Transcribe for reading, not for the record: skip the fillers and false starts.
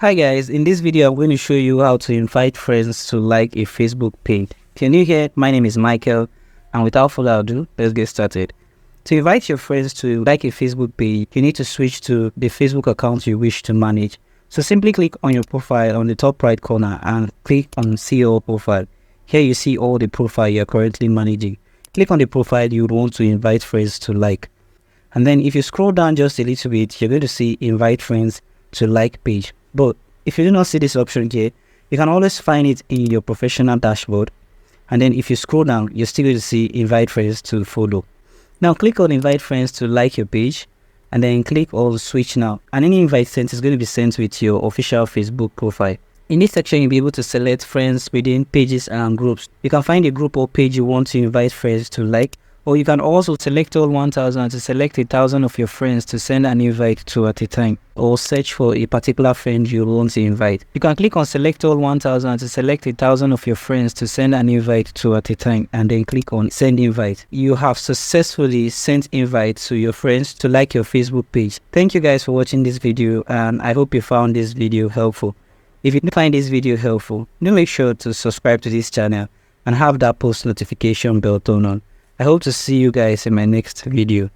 Hi guys, in this video I'm going to show you how to invite friends to like a Facebook page. If you're new here, my name is Michael, and without further ado, let's get started. To invite your friends to like a Facebook page, you need to switch to the Facebook account you wish to manage. So simply click on your profile on the top right corner and click on see all profile. Here you see all the profile you're currently managing. Click on the profile you would want to invite friends to like. And then if you scroll down just a little bit, you're going to see invite friends to like page. But if you do not see this option here, you can always find it in your professional dashboard. And then if you scroll down, you're still going to see invite friends to follow. Now click on invite friends to like your page, and then click on switch now. And any invite sent is going to be sent with your official Facebook profile. In this section, you'll be able to select friends within pages and groups. You can find a group or page you want to invite friends to like, or you can also select all 1,000 to select 1,000 of your friends to send an invite to at a time, or search for a particular friend you want to invite. You can click on select all 1,000 to select 1,000 of your friends to send an invite to at a time, and then click on send invite. You have successfully sent invite to your friends to like your Facebook page. Thank you guys for watching this video, and I hope you found this video helpful. If you find this video helpful, do make sure to subscribe to this channel and have that post notification bell turned on. I hope to see you guys in my next video.